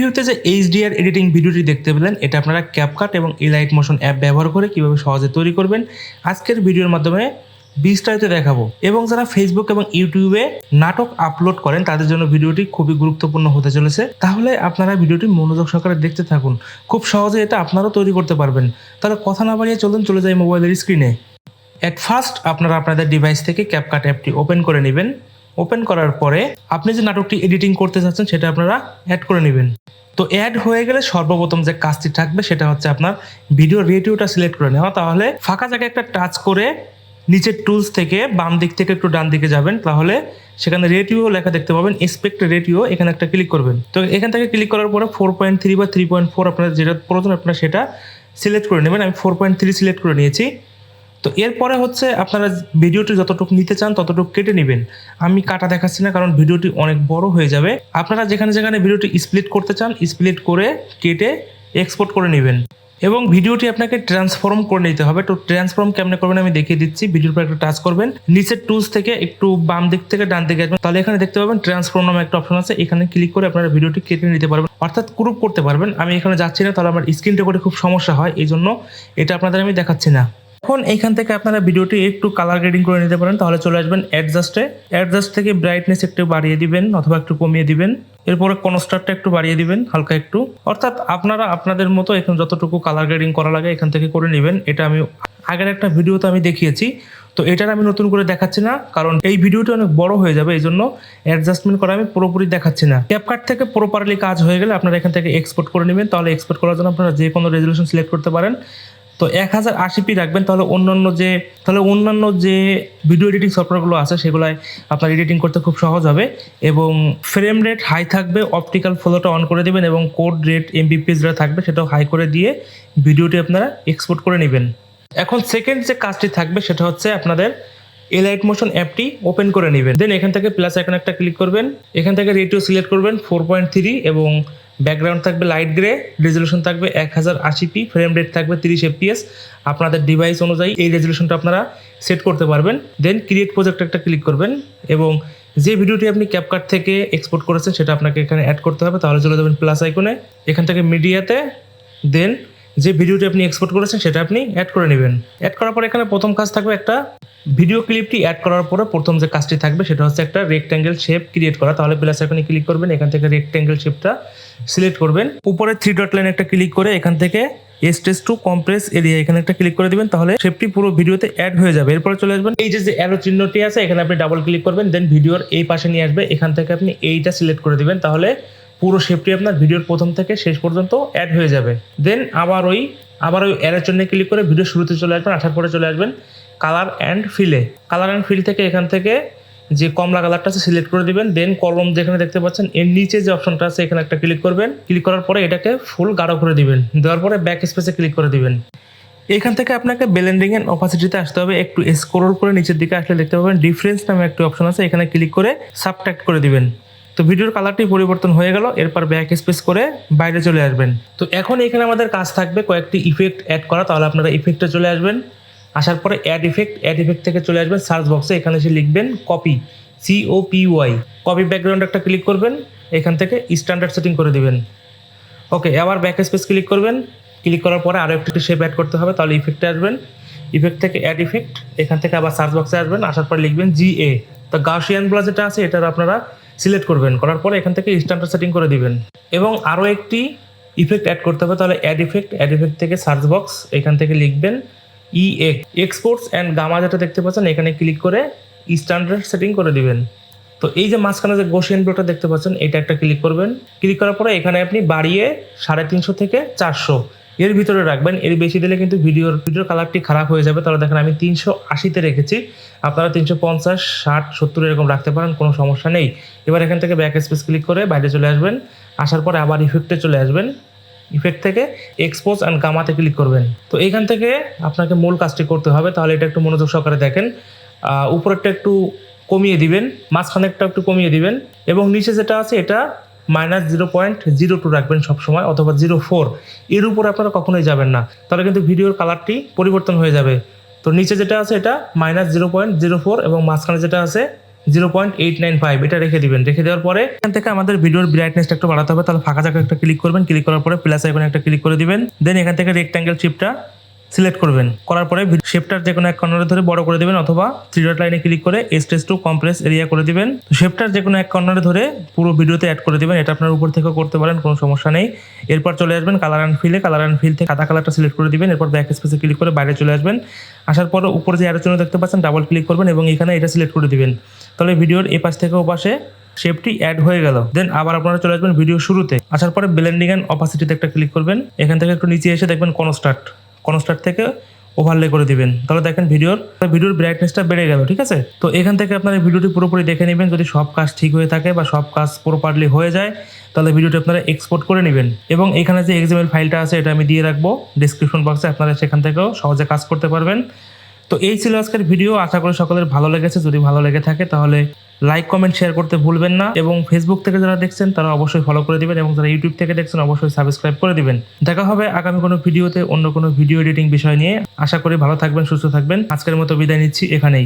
প্রিভিউতে যে HDR editing ভিডিওটি দেখতে পেলেন, এটা আপনারা ক্যাপকাট এবং এলাইট মোশন অ্যাপ ব্যবহার করে কিভাবে সহজে তৈরি করবেন আজকের ভিডিওর মাধ্যমে বিস্তারিত দেখাবো। এবং যারা ফেসবুক এবং ইউটিউবে নাটক আপলোড করেন তাদের জন্য ভিডিওটি খুবই গুরুত্বপূর্ণ হতে চলেছে। তাহলে আপনারা ভিডিওটি মনোযোগ সহকারে দেখতে থাকুন, খুব সহজে এটা আপনারাও তৈরি করতে পারবেন। তাহলে কথা না বাড়িয়ে চলে যাই মোবাইলের স্ক্রিনে। এট ফার্স্ট আপনারা আপনাদের ডিভাইস থেকে ক্যাপকাট অ্যাপটি ওপেন করে নেবেন। ওপেন করার পরে আপনি যে নাটকটি এডিটিং করতে চাচ্ছেন সেটা আপনারা অ্যাড করে নেবেন। তো অ্যাড হয়ে গেলে সর্বপ্রথম যে কাজটি থাকবে সেটা হচ্ছে আপনার ভিডিও রেটিওটা সিলেক্ট করে নেওয়া। তাহলে ফাঁকা জায়গায় একটা টাচ করে নিচের টুলস থেকে বাম দিক থেকে একটু ডান দিকে যাবেন, তাহলে সেখানে রেটিও লেখা দেখতে পাবেন, এসপেক্ট রেটিও, এখানে একটা ক্লিক করবেন। তো এখান থেকে ক্লিক করার পরে 4.3 বা 3.4 আপনার যেটা প্রয়োজন আপনারা সেটা সিলেক্ট করে নেবেন। আমি 4.3 সিলেক্ট করে নিয়েছি। তো এরপরে হচ্ছে আপনারা ভিডিওটি যতটুকু নিতে চান ততটুকু কেটে নেবেন। আমি কাটা দেখাচ্ছি না কারণ ভিডিওটি অনেক বড় হয়ে যাবে। আপনারা যেখানে যেখানে ভিডিওটি স্প্লিট করতে চান স্প্লিট করে কেটে এক্সপোর্ট করে নেবেন। এবং ভিডিওটি আপনাকে ট্রান্সফর্ম করে নিতে হবে। তো ট্রান্সফর্ম কেমনে করবেন আমি দেখিয়ে দিচ্ছি। ভিডিওর পর একটা টাচ করবেন, নিচের টুলস থেকে একটু বাম দিক থেকে ডান দিকে আসবেন, তাহলে এখানে দেখতে পাবেন ট্রান্সফর্ম নামে একটা অপশন আছে। এখানে ক্লিক করে আপনারা ভিডিওটি কেটে নিতে পারবেন, অর্থাৎ ক্রপ করতে পারবেন। আমি এখানে যাচ্ছি না, তাহলে আমার স্ক্রিন রেকর্ডে খুব সমস্যা হয়, এই জন্য এটা আপনাদের আমি দেখাচ্ছি না। এখন এইখান থেকে আপনারা ভিডিওটি একটু কালার গ্রেডিং করে নিতে পারেন। তাহলে চলে আসবেন অ্যাডজাস্ট থেকে ব্রাইটনেস একটু বাড়িয়ে দিবেন অথবা একটু কমিয়ে দিবেন। এরপরে কনস্ট্রাক্টটা একটু বাড়িয়ে দিবেন হালকা একটু, অর্থাৎ আপনারা আপনাদের মতো এখানে যতটুকু কালার গ্রেডিং করা লাগে এখান থেকে করে নেবেন। এটা আমি আগের একটা ভিডিওতে আমি দেখিয়েছি, তো এটার আমি নতুন করে দেখাচ্ছি না কারণ এই ভিডিওটি অনেক বড় হয়ে যাবে, এই জন্য অ্যাডজাস্টমেন্ট করা আমি পুরোপুরি দেখাচ্ছি না। ক্যাপকাট থেকে প্রপারলি কাজ হয়ে গেলে আপনারা এখান থেকে এক্সপোর্ট করে নেবেন। তাহলে এক্সপোর্ট করার জন্য আপনারা যে কোনো রেজলিউশন সিলেক্ট করতে পারেন। তো 1080p রাখবেন, তাহলে অন্যান্য যে ভিডিও এডিটিং সফটওয়্যারগুলো আছে সেগুলোয় আপনার এডিটিং করতে খুব সহজ হবে। এবং ফ্রেম রেট হাই থাকবে, অপটিক্যাল ফ্লোটা অন করে দেবেন এবং কোড রেট MBPS যেটা থাকবে সেটাও হাই করে দিয়ে ভিডিওটি আপনারা এক্সপোর্ট করে নেবেন। এখন সেকেন্ড যে কাজটি থাকবে সেটা হচ্ছে আপনাদের এলাইট মোশন অ্যাপটি ওপেন করে নেবেন। দেন এখান থেকে প্লাস আইকনে একটা ক্লিক করবেন, এখান থেকে রেটিও সিলেক্ট করবেন 4.3 এবং ব্যাকগ্রাউন্ড থাকবে লাইট গ্রে, রেজলিউশন থাকবে 1080p, ফ্রেম রেট থাকবে 30 fps। আপনাদের ডিভাইস অনুযায়ী এই রেজলিউশনটা আপনারা সেট করতে পারবেন। দেন ক্রিয়েট প্রজেক্ট একটা ক্লিক করবেন এবং যে ভিডিওটি আপনি ক্যাপকাট থেকে এক্সপোর্ট করেছেন সেটা আপনাকে এখানে অ্যাড করতে হবে। তাহলে চলে যাবেন প্লাস আইকনে, এখান থেকে মিডিয়াতে, দেন যে ভিডিওটি আপনি এক্সপোর্ট করেছেন সেটা আপনি অ্যাড করে নেবেন। অ্যাড করার পরে এখানে প্রথম কাজ থাকবে একটা ভিডিও ক্লিপটি অ্যাড করার পরে প্রথম যে কাজটি থাকবে সেটা হচ্ছে একটা রেক্ট্যাঙ্গেল শেপ ক্রিয়েট করা। তাহলে প্লাস আইকনে ক্লিক করবেন, এখান থেকে রেক্ট্যাঙ্গেল শেপটা সিলেক্ট করবেন, উপরে 3 ডট লাইন একটা ক্লিক করে এখান থেকে স্ট্রেচ টু কম্প্রেস এরিয়া এখানে একটা ক্লিক করে দিবেন। তাহলে শেপটি পুরো ভিডিওতে অ্যাড হয়ে যাবে। এরপরে চলে আসবেন এই যে অ্যারো চিহ্নটি আছে এখানে আপনি ডাবল ক্লিক করবেন, দেন ভিডিওর এই পাশে নিয়ে আসবে, এখান থেকে আপনি এইটা সিলেক্ট করে দিবেন। তাহলে পুরো শেপটি আপনার ভিডিওর প্রথম থেকে শেষ পর্যন্ত অ্যাড হয়ে যাবে। দেন আবার ওই অ্যারো চিহ্নে ক্লিক করে ভিডিও শুরুতে চলে আসবেন, আসার পরে চলে আসবেন কালার অ্যান্ড ফিল থেকে এখান থেকে যে কমলা কালারটা আছে সিলেক্ট করে দিবেন। দেন কলম যেখানে দেখতে পাচ্ছেন এর নিচে যে অপশনটা আছে এখানে একটা ক্লিক করবেন, ক্লিক করার পরে এটাকে ফুল গাঢ় করে দিবেন, দেওয়ার পরে ব্যাক স্পেসে ক্লিক করে দিবেন। এখান থেকে আপনাকে ব্লেন্ডিং এন্ড অপাসিটিতে আসতে হবে, একটু স্ক্রল করে নিচের দিকে আসলে দেখতে পাবেন ডিফারেন্স নামে একটা অপশন আছে, এখানে ক্লিক করে সাবট্রাক্ট করে দিবেন। তো ভিডিওর কালারটি পরিবর্তন হয়ে গেল। এরপর ব্যাক স্পেস করে বাইরে চলে আসবেন। তো এখন এখানে আমাদের কাজ থাকবে কয়েকটি ইফেক্ট অ্যাড করা। তাহলে আপনারা ইফেক্টে চলে আসবেন, আসার পরে অ্যাড ইফেক্ট থেকে চলে আসবেন সার্চ বক্সে, এখানে এসে লিখবেন কপি, COPY, কপি ব্যাকগ্রাউন্ড একটা ক্লিক করবেন, এখান থেকে স্ট্যান্ডার্ড সেটিং করে দিবেন। ওকে, আবার ব্যাক স্পেস ক্লিক করবেন, ক্লিক করার পরে আরও একটি শেপ অ্যাড করতে হবে। তাহলে ইফেক্টে আসবেন, ইফেক্ট থেকে অ্যাড ইফেক্ট, এখান থেকে আবার সার্চ বক্সে আসবেন, আসার পরে লিখবেন GA। তো গাউসিয়ান ব্লার যেটা আছে এটার আপনারা সিলেক্ট করবেন, করার পরে এখান থেকে স্ট্যান্ডার্ড সেটিং করে দিবেন এবং আরও একটি ইফেক্ট অ্যাড করতে হবে। তাহলে অ্যাড ইফেক্ট থেকে সার্চ বক্স, এখান থেকে লিখবেন এক্সপোর্টস অ্যান্ড গামা যেটা দেখতে পাচ্ছেন এখানে ক্লিক করে স্ট্যান্ডার্ড সেটিং করে দিবেন। তো এই যে মাঝখানে যে গসিয়ান ব্লোটা দেখতে পাচ্ছেন এটা একটা ক্লিক করবেন, ক্লিক করার পরে এখানে আপনি বাড়িয়ে 350 থেকে 400 এর ভিতরে রাখবেন। এর বেশি দিলে কিন্তু ভিডিওর কালারটি খারাপ হয়ে যাবে। তাহলে দেখেন আমি 380-তে রেখেছি, আপনারা 350, 60, 70 এরকম রাখতে পারেন, কোনো সমস্যা নেই। এবার এখান থেকে ব্যাক স্পেস ক্লিক করে বাইরে চলে আসবেন, আসার পরে আবার ইফেক্টে চলে আসবেন, ইফেক্ট থেকে এক্সপোজ অ্যান্ড গামাতে ক্লিক করবেন। তো এখান থেকে আপনাকে মূল কাজটি করতে হবে। তাহলে এটা একটু মনোযোগ সহকারে দেখেন, উপরেরটা একটু কমিয়ে দিবেন, মাঝখানেরটা একটু কমিয়ে দিবেন এবং নিচে যেটা আছে এটা -0.02 রাখবেন সবসময়, অথবা 0.4, এর উপরে আপনারা কখনোই যাবেন না, তাহলে কিন্তু ভিডিওর কালারটি পরিবর্তন হয়ে যাবে। তো নিচে যেটা আছে এটা -0.04 এবং মাঝখানে যেটা আছে 0.895 এটা রেখে দিবেন। রেখে দেওয়ার পরে এখান থেকে আমাদের ভিডিওর ব্রাইটনেসটা একটু বাড়াতে হবে, তাহলে ফাঁকা জায়গায় একটা ক্লিক করবেন, ক্লিক করার পরে প্লাস আইকনে একটা ক্লিক করে দিবেন। দেন এখান থেকে রেক্ট্যাঙ্গেল শেপটা সিলেক্ট করবেন, করার পরে শেপটার যে কোনো এক কর্নারে ধরে বড় করে দিবেন, অথবা থ্রি ডট লাইনে ক্লিক করে এক্সট্রেস টু কম্প্রেস এরিয়া করে দিবেন। শেপটার যে কোনো এক কর্নারে ধরে পুরো ভিডিওতে অ্যাড করে দিবেন। এটা আপনার উপর থেকেও করতে পারেন, কোনো সমস্যা নেই। এরপর চলে আসবেন কালার অ্যান্ড ফিলে, কালার অ্যান্ড ফিল থেকে সাদা কালারটা সিলেক্ট করে দিবেন। এরপর ব্যাক স্পেসে ক্লিক করে বাইরে চলে আসবেন। আসার পর উপরে যে অ্যারো চিহ্ন দেখতে পাচ্ছেন ডাবল ক্লিক করবেন এবং এখানে এটা সিলেক্ট করে দিবেন। তাহলে ভিডিওর এ পাশ থেকে ও পাশে শেপটি অ্যাড হয়ে গেল। দেন আবার আপনারা চলে আসবেন ভিডিও শুরুতে। আসার পরে ব্লেন্ডিং অ্যান্ড অপাসিটিতে একটা ক্লিক করবেন। এখান থেকে একটু নিচে এসে দেখবেন কনস্ট্রাক্ট থেকে ওভারলে করে দিবেন। তাহলে দেখেন ভিডিওর ব্রাইটনেসটা বেড়ে গেল। ঠিক আছে, তো এখান থেকে আপনারা ভিডিওটি পুরোপুরি দেখে নেবেন। যদি সব কাজ ঠিক হয়ে থাকে বা সব কাজ প্রপারলি হয়ে যায়, তাহলে ভিডিওটি আপনারা এক্সপোর্ট করে নেবেন। এবং এখানে যে XML ফাইলটা আছে এটা আমি দিয়ে রাখবো ডেসক্রিপশন বক্সে, আপনারা সেখান থেকেও সহজে কাজ করতে পারবেন। তো এই ছিল আজকের ভিডিও। আশা করি সকলের ভালো লেগেছে। যদি ভালো লেগে থাকে তাহলে লাইক কমেন্ট শেয়ার করতে ভুলবেন না। এবং ফেসবুক থেকে যারা দেখছেন তারা অবশ্যই ফলো করে দিবেন, এবং যারা ইউটিউব থেকে দেখছেন অবশ্যই সাবস্ক্রাইব করে দিবেন। দেখা হবে আগামী কোনো ভিডিওতে অন্য কোনো ভিডিও এডিটিং বিষয় নিয়ে। আশা করি ভালো থাকবেন, সুস্থ থাকবেন। আজকের মতো বিদায় নিচ্ছি এখানেই।